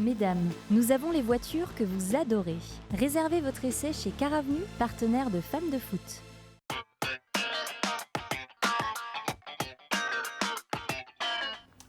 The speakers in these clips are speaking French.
Mesdames, nous avons les voitures que vous adorez. Réservez votre essai chez Caravenu, partenaire de Femmes de Foot.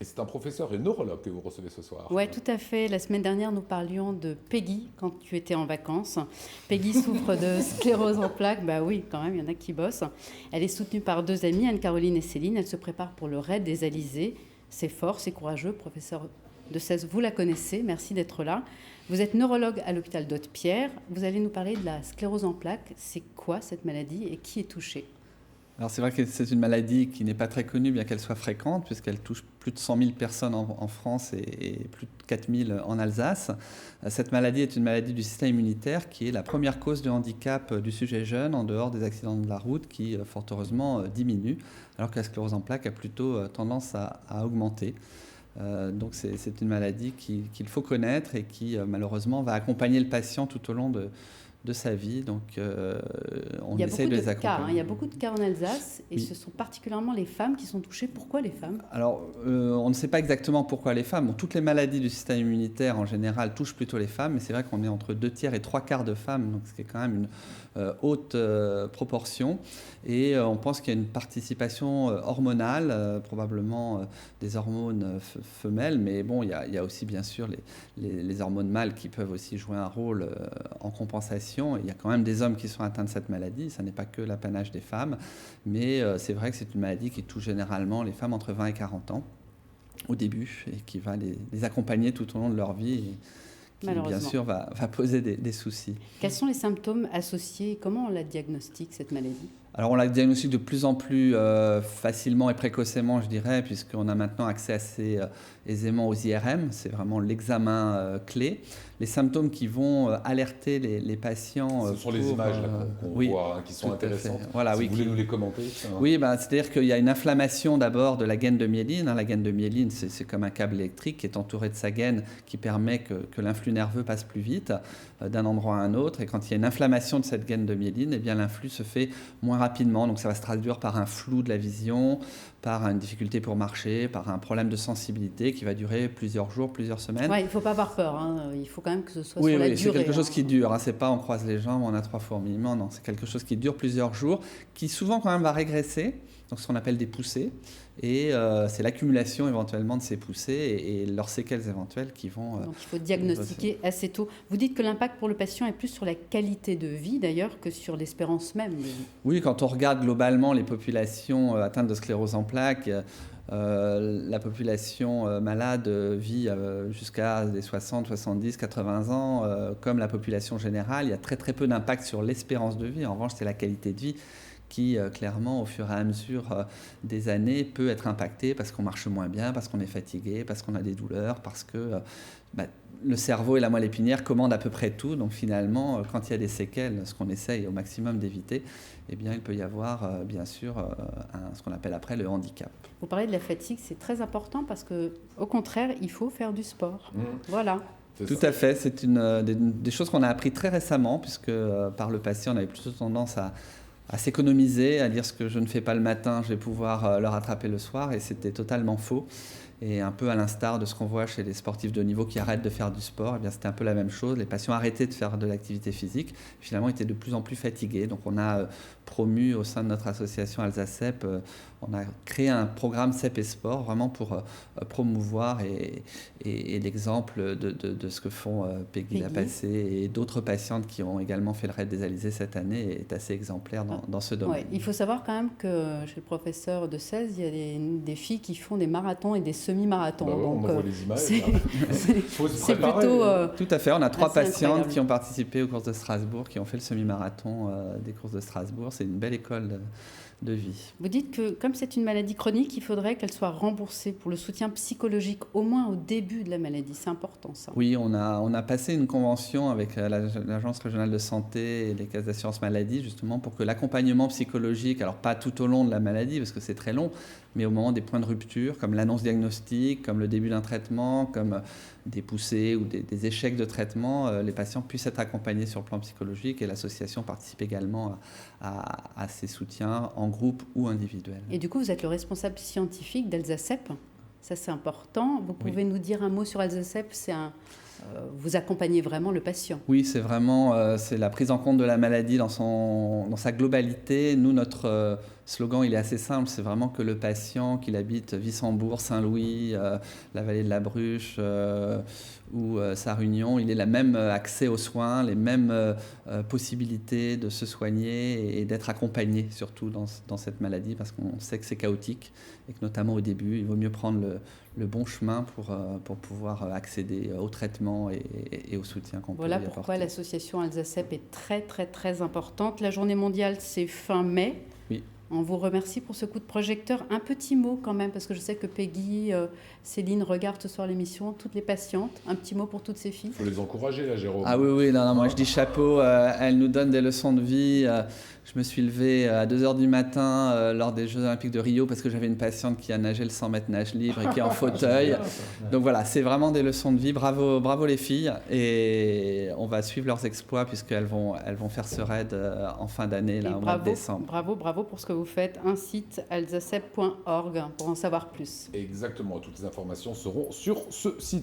Et c'est un professeur et neurologue que vous recevez ce soir. Oui, tout à fait. La semaine dernière, nous parlions de Peggy quand tu étais en vacances. Peggy souffre de sclérose en plaques. Bah oui, quand même, il y en a qui bossent. Elle est soutenue par 2 amies, Anne-Caroline et Céline. Elle se prépare pour le raid des Alizés. C'est fort, c'est courageux. Professeur de 16, vous la connaissez. Merci d'être là. Vous êtes neurologue à l'hôpital d'Haute-Pierre. Vous allez nous parler de la sclérose en plaques. C'est quoi cette maladie et qui est touché ? Alors c'est vrai que c'est une maladie qui n'est pas très connue, bien qu'elle soit fréquente, puisqu'elle touche plus de 100 000 personnes en France et plus de 4 000 en Alsace. Cette maladie est une maladie du système immunitaire qui est la première cause de handicap du sujet jeune, en dehors des accidents de la route, qui fort heureusement diminuent, alors que la sclérose en plaques a plutôt tendance à augmenter. Donc c'est une maladie qu'il faut connaître et qui malheureusement va accompagner le patient tout au long de sa vie, donc on essaie de les accompagner. Il y a beaucoup de cas en Alsace et oui. Ce sont particulièrement les femmes qui sont touchées. Pourquoi les femmes ? Alors, on ne sait pas exactement pourquoi les femmes. Bon, toutes les maladies du système immunitaire en général touchent plutôt les femmes, mais c'est vrai qu'on est entre 2 tiers et 3 quarts de femmes, donc c'est quand même une haute proportion. Et on pense qu'il y a une participation hormonale, probablement des hormones femelles, mais bon, il y a aussi bien sûr les hormones mâles qui peuvent aussi jouer un rôle en compensation. Il y a quand même des hommes qui sont atteints de cette maladie, ça n'est pas que l'apanage des femmes, mais c'est vrai que c'est une maladie qui touche généralement les femmes entre 20 et 40 ans au début et qui va les accompagner tout au long de leur vie et qui bien sûr va poser des soucis. Quels sont les symptômes associés ? Comment on la diagnostique cette maladie ? Alors on la diagnostique de plus en plus facilement et précocement, je dirais, puisqu'on a maintenant accès assez aisément aux IRM. C'est vraiment l'examen clé. Les symptômes qui vont alerter les patients... Ce sont les images là, qu'on voit, qui sont intéressantes. Voilà, si vous voulez nous les commenter. Oui, c'est-à-dire qu'il y a une inflammation d'abord de la gaine de myéline. La gaine de myéline, c'est comme un câble électrique qui est entouré de sa gaine qui permet que l'influx nerveux passe plus vite d'un endroit à un autre. Et quand il y a une inflammation de cette gaine de myéline, eh bien, l'influx se fait moins rapidement. Donc ça va se traduire par un flou de la vision, par une difficulté pour marcher, par un problème de sensibilité qui va durer plusieurs jours, plusieurs semaines. Ouais, il ne faut pas avoir peur. Il faut quand même que ce soit sur la durée. Oui, c'est quelque chose qui dure. C'est pas on croise les jambes, on a 3 fourmillements. Non, c'est quelque chose qui dure plusieurs jours, qui souvent quand même va régresser. Donc ce qu'on appelle des poussées. Et c'est l'accumulation éventuellement de ces poussées et leurs séquelles éventuelles qui vont... Donc il faut diagnostiquer assez tôt. Vous dites que l'impact pour le patient est plus sur la qualité de vie d'ailleurs que sur l'espérance même de vie. Oui, quand on regarde globalement les populations atteintes de sclérose en plaques, la population malade vit jusqu'à des 60, 70, 80 ans. Comme la population générale, il y a très très peu d'impact sur l'espérance de vie. En revanche, c'est la qualité de vie qui, clairement, au fur et à mesure des années, peut être impactée parce qu'on marche moins bien, parce qu'on est fatigué, parce qu'on a des douleurs, parce que le cerveau et la moelle épinière commandent à peu près tout. Donc finalement, quand il y a des séquelles, ce qu'on essaye au maximum d'éviter, eh bien, il peut y avoir, bien sûr, ce qu'on appelle après le handicap. Vous parlez de la fatigue, c'est très important parce qu'au contraire, il faut faire du sport. Voilà. Tout à fait, c'est une des choses qu'on a appris très récemment, puisque par le passé, on avait plutôt tendance à s'économiser, à dire ce que je ne fais pas le matin, je vais pouvoir le rattraper le soir, et c'était totalement faux. Et un peu à l'instar de ce qu'on voit chez les sportifs de haut niveau qui arrêtent de faire du sport, eh bien c'était un peu la même chose. Les patients arrêtaient de faire de l'activité physique, finalement étaient de plus en plus fatigués. Donc on a promu au sein de notre association Alsace-CEP, on a créé un programme CEP et Sport vraiment pour promouvoir et l'exemple de ce que font Peggy Lapassé et d'autres patientes qui ont également fait le raid des Alizés cette année est assez exemplaire dans ce domaine. Ouais, il faut savoir quand même que chez le professeur de 16, il y a des filles qui font des marathons et des semi-marathons. On voit les images. C'est plutôt... Tout à fait, on a 3 patientes qui ont participé aux courses de Strasbourg, qui ont fait le semi-marathon des courses de Strasbourg. C'est une belle école de vie. Vous dites que comme c'est une maladie chronique, il faudrait qu'elle soit remboursée pour le soutien psychologique, au moins au début de la maladie. C'est important ça. Oui, on a passé une convention avec l'Agence régionale de santé et les caisses d'assurance maladie, justement pour que l'accompagnement psychologique, alors pas tout au long de la maladie, parce que c'est très long, mais au moment des points de rupture, comme l'annonce diagnostique, comme le début d'un traitement, comme des poussées ou des échecs de traitement, les patients puissent être accompagnés sur le plan psychologique, et l'association participe également à ces soutiens en groupe ou individuel. Et du coup, vous êtes le responsable scientifique d'Alsace-CEP. Ça, c'est important. Vous pouvez nous dire un mot sur Alsace-CEP ? vous accompagnez vraiment le patient. Oui, c'est vraiment c'est la prise en compte de la maladie dans sa globalité. Nous, notre slogan, il est assez simple. C'est vraiment que le patient, qu'il habite Wissembourg, Saint-Louis, la vallée de la Bruche ou Sarre-Union, il ait le même accès aux soins, les mêmes possibilités de se soigner et d'être accompagné, surtout dans cette maladie, parce qu'on sait que c'est chaotique et que notamment au début, il vaut mieux prendre le bon chemin pour pouvoir accéder au traitement et au soutien qu'on peut lui Voilà apporter. pourquoi l'association Alzacep est très très très importante. La journée mondiale, c'est fin mai. Oui. On vous remercie pour ce coup de projecteur. Un petit mot quand même, parce que je sais que Peggy, Céline regardent ce soir l'émission, toutes les patientes. Un petit mot pour toutes ces filles. Il faut les encourager, là, Jérôme. Ah oui, non, moi je dis chapeau, elles nous donnent des leçons de vie. Je me suis levé à 2h du matin lors des Jeux Olympiques de Rio parce que j'avais une patiente qui a nagé le 100 mètres nage libre et qui est en fauteuil. Donc voilà, c'est vraiment des leçons de vie. Bravo les filles. Et on va suivre leurs exploits puisqu'elles vont faire ce raid en fin d'année, là, au mois de décembre. Bravo pour ce que vous faites. Un site alzacep.org pour en savoir plus. Exactement, toutes les informations seront sur ce site.